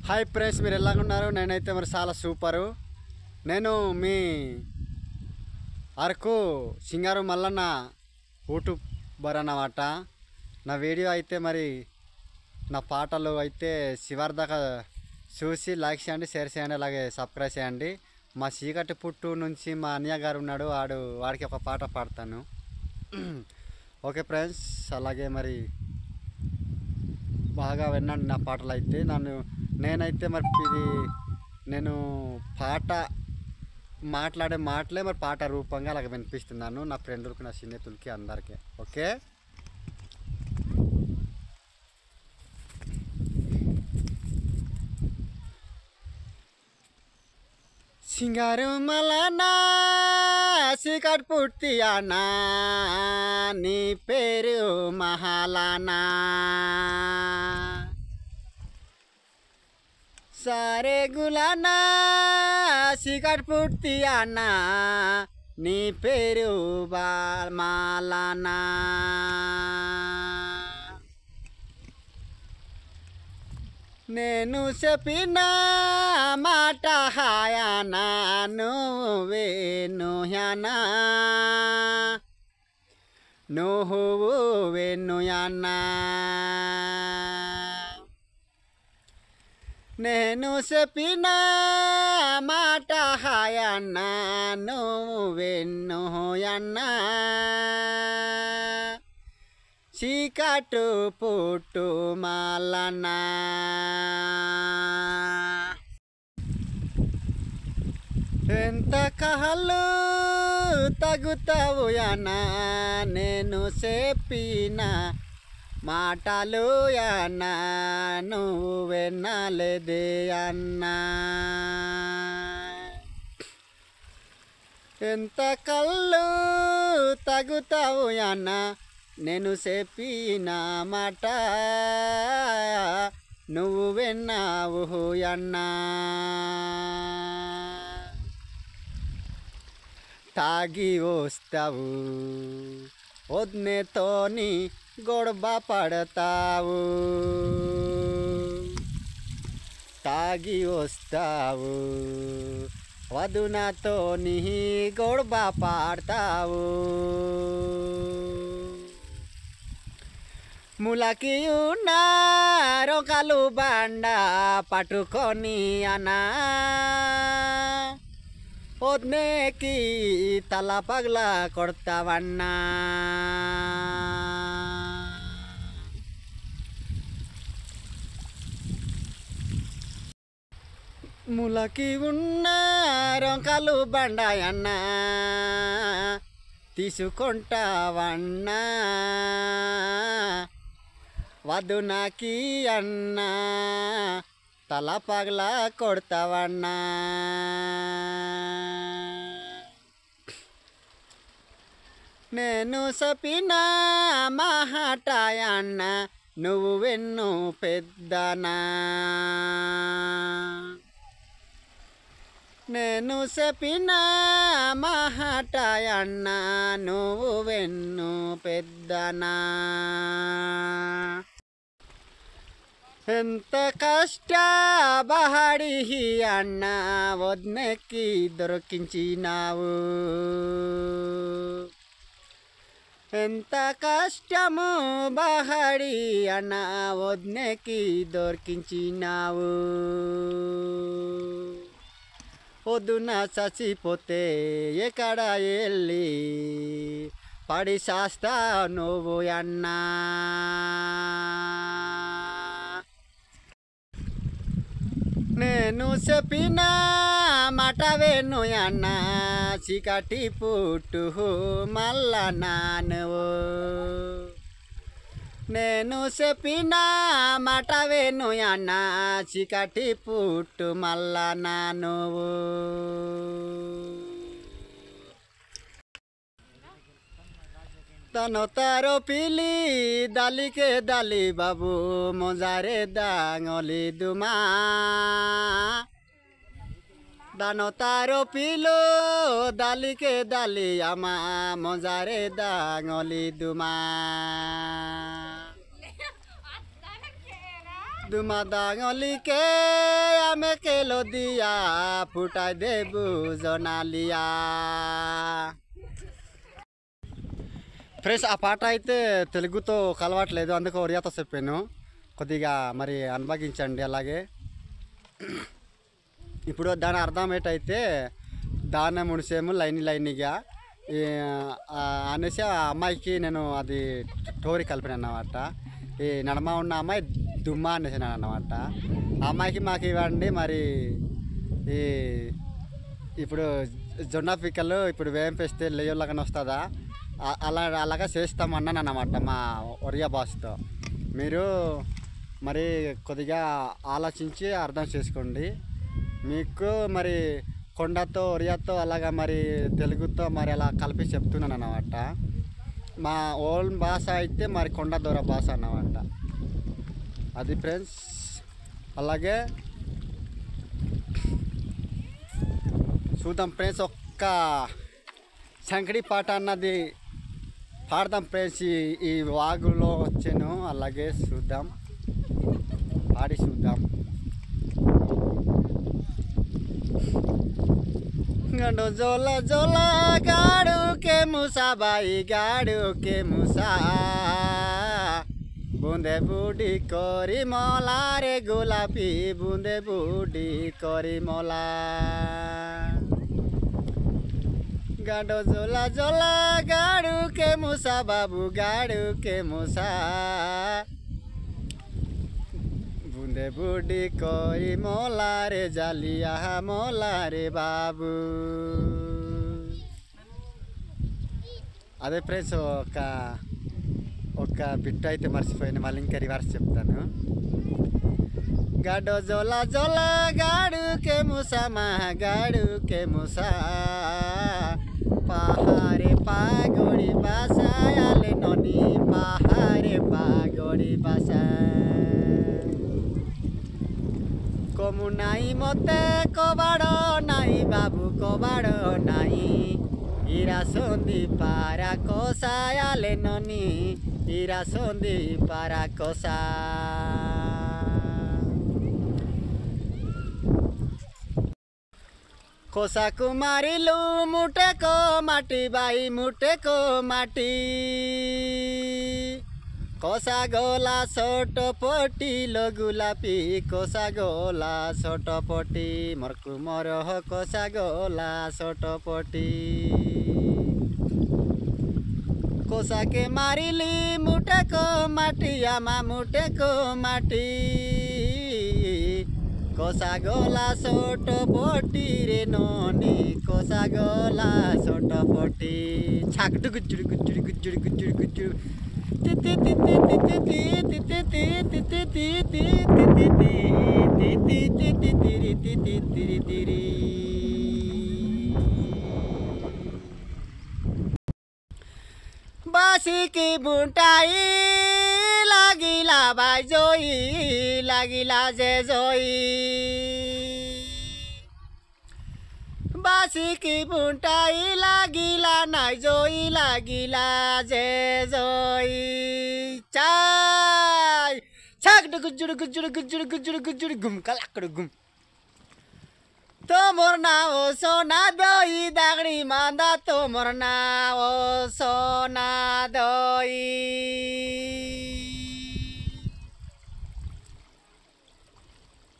Hi friends, మీరు ఎలా ఉన్నారు? నేనైతే మరి చాలా సూపరు. నేను మీ అరకు సింగారు మల్లన్న యూట్యూబర్ అన్నమాట. నా వీడియో అయితే మరి నా పాటలు అయితే చివరి దాకా చూసి లైక్ చేయండి, షేర్ చేయండి, అలాగే సబ్స్క్రైబ్ చేయండి. మా చీకటి పుట్టు నుంచి మా అన్నయ్య గారు ఉన్నాడు, వాడికి ఒక పాట పాడతాను. ఓకే ఫ్రెండ్స్, అలాగే మరి బాగా వినండి నా పాటలు అయితే. నేనైతే మరి నేను పాట మాట్లాడే మాటలే మరి పాట రూపంగా అలాగ వినిపిస్తున్నాను నా ఫ్రెండ్లకు, నా స్నేహితులకి, అందరికీ. ఓకే, సింగారు మల్లన్న చీకటి పుట్టి అన్నా, నీ పేరు మహాలానా. సారే గులానా చీకటి పుట్టి అన్నా, నీ పేరు మాలానా. నేను చెప్పిన మాట హాయానా, నువ్వే నుయానా, నువ్వే నుయానా. నేను చెప్పిన మాట హాయన్నా, నువ్వే నుయానా. చీకటు పుట్టు మల్లన్నా. ఎంత కహలు తగుతావు అన్నా, నేను చెప్పిన మాటలు అన్నా, నువ్వెన్నలేదే అన్నా. ఎంత కళ్ళు తగుతావు అన్నా, నేను చెప్పిన మాట నువ్వు విన్నావు అన్నా. తాగి వస్తావు, వద్నేతోని గొడవ పడతావు. తాగి వస్తావు, వదునతోని గొడవ పడతావు. ములకి ఉన్న రొకలు బండ పట్టుకొని అన్నా, వద్నేకి తల పగల కొడతావన్నా. ములకి ఉన్న రొంకలు బండాయన్నా, తీసుకుంటావన్నా. వదునాకి అన్నా, తల పగల కొడతావన్నా. నేను చెప్పిన మాట అన్నా, నువ్వు వెన్ను పెద్దనా. నేను చెప్పిన మాట అన్నా, నువ్వు వెన్ను పెద్దనా. ఎంత కష్టపడి అన్నా, వద్నెక్కి దొరికించినావు. ఎంత కష్టము బహడి అన్నా, వద్నెక్కి దొరికించినావు. పొద్దున చచ్చిపోతే ఎక్కడ వెళ్ళి పడి శాస్తా నువ్వు అన్నా. నేను చెప్పిన మాట వేణు అన్నా, చీకటి పుట్టు మల్లన్నా నువ్వు. నేను చెప్పిన మాట వేణు అన్నా, చీకటి పుట్టు మల్లన్నా నువ్వు. तनो तारो पीली दाली के दाली बाबू मोजारे दांगली दुमा। दानो तारो पीलो दाली के दाली आमा मोजारे दांगली दुमा। दुमा दांगलिके आमे केलो दिया फुटाई देबू जोनालिया ఫ్రెండ్స్ ఆ పాట అయితే తెలుగుతో కలవట్లేదు అందుకు ఒరియాతో చెప్పాను కొద్దిగా మరి అనుభవించండి అలాగే ఇప్పుడు దాని అర్థం ఏంటైతే దాన్ని ముడిసేము లైన్గా అనేసి ఆ అమ్మాయికి నేను అది టోరీ కలిపినాను అన్నమాట ఈ నడమ ఉన్న అమ్మాయి దుమ్మ అనేసినాను అన్నమాట ఆ అమ్మాయికి మాకు ఇవ్వండి మరి ఈ ఇప్పుడు జొన్న పిక్కలు ఇప్పుడు వేంపేస్తే లేయలాగానే వస్తుందా అలాగా చేస్తామన్నాను అన్నమాట మా ఒరియా భాషతో మీరు మరి కొద్దిగా ఆలోచించి అర్థం చేసుకోండి మీకు మరి కొండతో ఒరియాతో అలాగా మరి తెలుగుతో మరి అలా కలిపి చెప్తున్నాను అన్నమాట మా ఓన్ భాష అయితే మరి కొండ దూర భాష అన్నమాట అది ఫ్రెండ్స్ అలాగే చూద్దాం ఫ్రెండ్స్ ఒక్క శంకడి పాట అన్నది పాడదాం ఫ్రెండ్స్ ఈ వాగులో వచ్చాను అలాగే చూద్దాం పాడి చూద్దాం गंडो जोला जोला गाड़ू के मूसा बाई गाड़ू के मूसा बूंदे बूढ़ी कोरी मोला रे गुलाबी बूंदे बूढ़ी कोरी मोला गंडो जोला जोला गाड़ू के मूसा बाबू गाड़ू के मूसा बूंदे बूढ़ी कोई मोला रे जालिया मोला रे बाबू అదే ఫ్రెండ్స్ ఒక బిట్ అయితే మర్చిపోయాను మళ్ళీ ఇంకా రివర్స్ చెప్తాను गाडो जोला जोला गाड़ू के मूसा मह गाड़ू के मूसा पहाड़े पागोड़ी बासा आले नोनी पहाड़े पागोड़ी बासा कमु नाई मते कबाड़ो नाई बाबू कबाड़ो नाई इरा सोंदी पारा कोसा आले नोनी इरा सोंदी पारा कोसा कोसा कुमारी लू मुटे को माटी बाई मुटे को माटी कोसा गोला सोटो पोटी लो गुलापी कोसा गोला सोटो पोटी मरकु मरो कोसा गोला सोटो पोटी कोसा के मारी ली मुटे को माटी आमा मुटे को माटी कोसा गोला सोटो पोटी रे नोनी कोसा गोला सोटो पोटी छाक गुज्जुड़ गुज्जुड़ गुज्जुड़ गुज्जुड़ गुज्जुड़ बासी की बुंटाई लागिला बाई जोई लागिला जे जोई बासी की बुंटाई लागिला नाई जोई लागिला जे जोई चाय छाक गुज्जुड़ गुज्जुड़ गुज्जुड़ गुज्जुड़ गुज्जुड़ गुम कलाकड़ गुम तो मोरना ओ सोना दोई दागड़ी मांदा तो मोरना ओ सोना दोई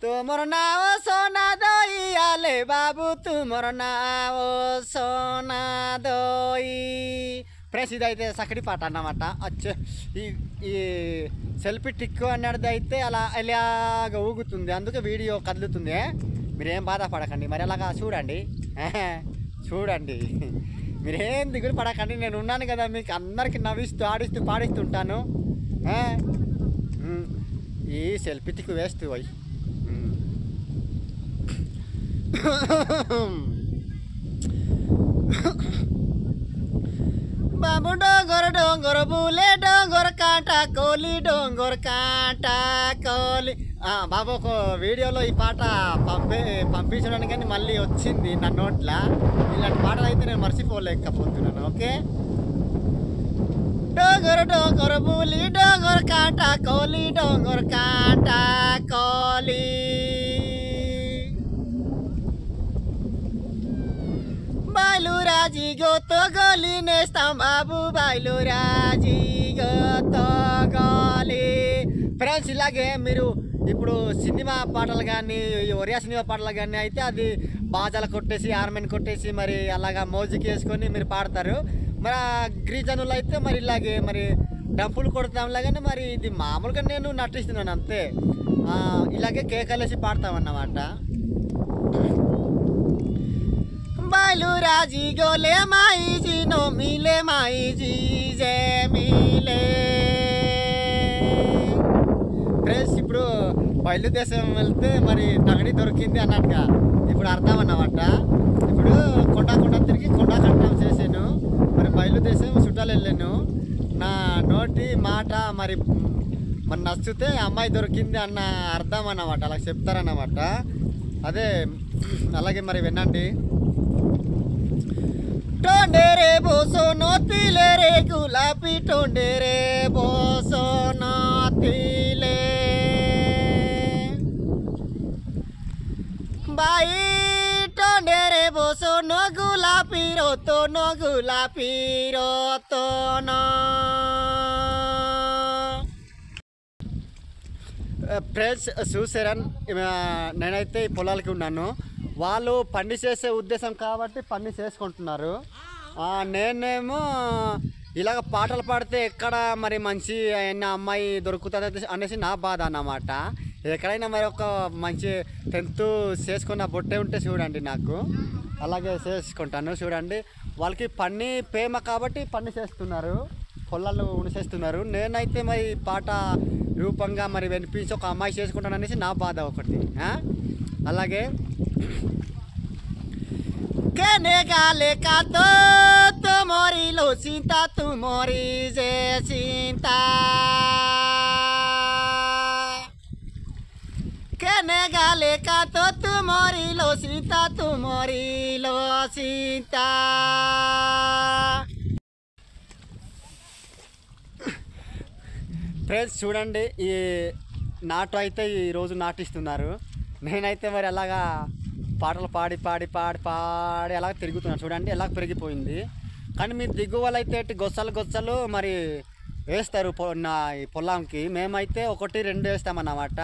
तो मोरना ओ सोना दोई आले बाबू तू मोरना ओ सोना दोई ఫ్రెండ్స్ ఇదైతే సకడి పాట అన్నమాట అచ్చ ఈ సెల్ఫీ టిక్ అనేది అయితే అలా ఇలాగ ఊగుతుంది అందుకే వీడియో కదులుతుంది మీరేం బాధపడకండి మరి అలాగా చూడండి చూడండి మీరేం దిగులు పడకండి నేను ఉన్నాను కదా మీకు అందరికీ నవ్విస్తూ ఆడిస్తూ పాడిస్తుంటాను ఈ సెల్ఫీ టిక్ వేస్తూ పోయి बाबू डोंगर डोंगर बुले डोंगर कांटा कोली डोंगर कांटा कोली బాబు ఒక వీడియోలో ఈ పాట పంపించడానికి కానీ మళ్ళీ వచ్చింది నా నోట్ల ఇలాంటి పాటలు అయితే నేను మర్చిపోలేకపోతున్నాను ఓకే डोंगर डोंगर बोली डोंगर काटा कोली डोंगर काटा कोली बायलू राजी गो तो गोली नेस्तां बाबू बायलू राजी गो तो गोली ఫ్రెండ్స్ ఇలాగే మీరు ఇప్పుడు సినిమా పాటలు కానీ ఒరియా సినిమా పాటలు కానీ అయితే అది బాజాలు కొట్టేసి ఆర్మెన్ కొట్టేసి మరి అలాగా మ్యూజిక్ వేసుకొని మీరు పాడతారు. మరి గిరిజనులు అయితే మరి ఇలాగే మరి డప్పులు కొడతాంలాగానే మరి ఇది మామూలుగా నేను నటిస్తున్నాను అంతే. ఇలాగే కేకలేసి పాడతామన్నమాట. बालू राजी गोले माई जी नो मिले माई जी जे मिले ఫ్రెండ్స్ ఇప్పుడు బయలు దేశం వెళ్తే మరి తగడి దొరికింది అన్నట్టుగా ఇప్పుడు అర్థం అన్నమాట. ఇప్పుడు కొండ తిరిగి కొండ కంఠం చేసాను. మరి బయలు దేశం చుట్టాలు వెళ్ళాను. నా నోటి మాట మరి నచ్చితే అమ్మాయి దొరికింది అన్న అర్థం అన్నమాట. అలా చెప్తారన్నమాట. అదే అలాగే మరి వినండి. टोंडेरे बोसो नोतीले रे गुलाबी टोंडेरे बोसो नोतीले बाई टोंडेरे बोसो नो गुलाबी रोतो नो गुलाबी रोतो नो ఫ్రెండ్స్ చూసారా నేనైతే ఈ పొలాలకి ఉన్నాను. వాళ్ళు పని చేసే ఉద్దేశం కాబట్టి పని చేసుకుంటున్నారు. నేనేమో ఇలాగ పాటలు పాడితే ఎక్కడ మరి మంచి అయిన అమ్మాయి దొరుకుతుంది అనేసి నా బాధ అన్నమాట. ఎక్కడైనా మరి ఒక మంచి 10th చేసుకున్న బొట్టే ఉంటే చూడండి నాకు అలాగే చేసుకుంటాను. చూడండి వాళ్ళకి పని ప్రేమ కాబట్టి పని చేస్తున్నారు, పొలాలు ఉనిసేస్తున్నారు. నేనైతే మరి పాట రూపంగా మరి వినిపించి ఒక అమ్మాయి చేసుకుంటాను అనేసి నా బాధ ఒకటి. అలాగే कहने गाले का तो तुम्हारी लो चिंता तुम्हारी जे चिंता कहने गाले का तो तुम्हारी लो चिंता तुम्हारी लो चिंता ఫ్రెండ్స్ చూడండి ఈ నాటు అయితే ఈరోజు నాటిస్తున్నారు. నేనైతే మరి అలాగా పాటలు పాడి పాడి పాడి పాడి అలా తిరుగుతున్నాను. చూడండి ఎలా పెరిగిపోయింది. కానీ మీరు దిగువలు అయితే గొచ్చలు మరి వేస్తారు నా ఈ పొలంకి. మేమైతే 1-2 వేస్తామన్నమాట.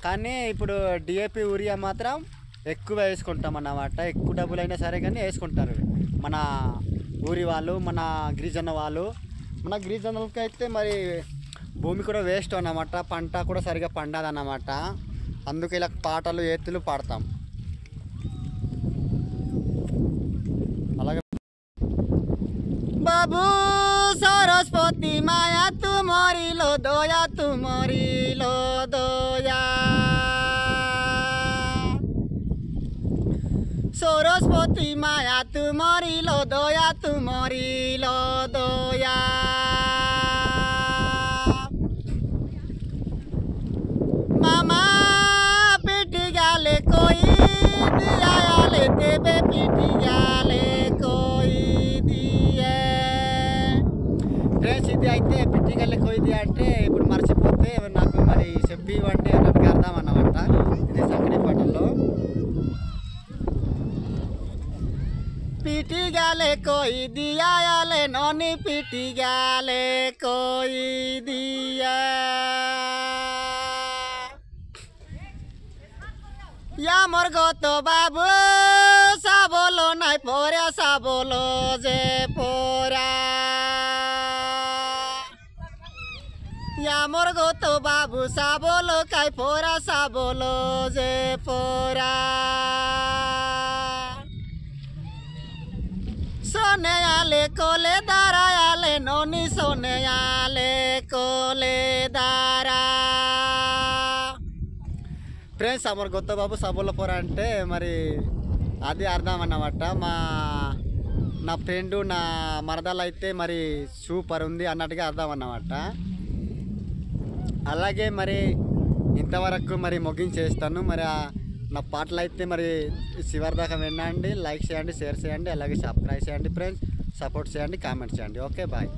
కానీ ఇప్పుడు డిఏపి యూరియా మాత్రం ఎక్కువ వేసుకుంటాం అన్నమాట. ఎక్కువ డబ్బులైనా సరే కానీ వేసుకుంటారు మన ఊరి వాళ్ళు, మన గిరిజన వాళ్ళు. మన గిరిజనులకి అయితే మరి భూమి కూడా వేస్ట్ అన్నమాట, పంట కూడా సరిగా పండదన్నమాట. అందుకే ఇలా పాటలు ఎత్తులు పాడతాం. అలాగే బాబు సరస్వతి మాయా తుమరి లో దోయా తుమరి లో దోయా सरस्वती माया तुम्हारी लो दोया तुम्हारी लो दोया मामा पिटी गाले कोई दिया ले देवे पिटी गाले कोई दिए फ्रेंड्स ఇది అయితే పిట్టి గాले कोई दिया అంటే ఇప్పుడు మర్చిపోతే నాకు మరి చెప్పి అంటే నాకు అర్థం అన్నమాట. ఇది సంకడి పాటల్లో पीटी गाले कोई दिया ले नोनी पीटी गाले कोई दिया या मरगो तो बाबू साबोलो नाई पोरा साबोलो जे पोरा या मरगो तो बाबू साबोलो काई पोरा साबोलो जे पोरा सोने आले कोले दारा आले नोनी सोने आले कोले दारा फ्रेंड्स अमर गोत्त बाबू सबोल पोरा అంటే మరి అది అర్థం అన్నమాట. నా ఫ్రెండ్ నా మరదలు అయితే మరి సూపర్ ఉంది అన్నట్టుగా అర్థం అన్నమాట. అలాగే మరి ఇంతవరకు మరి ముగించేస్తాను. మరి నా పాటలు అయితే మరి చివరి దాకా వినండి, లైక్ చేయండి, షేర్ చేయండి, అలాగే సబ్స్క్రైబ్ చేయండి ఫ్రెండ్స్, సపోర్ట్ చేయండి, కామెంట్ చేయండి. Okay bye.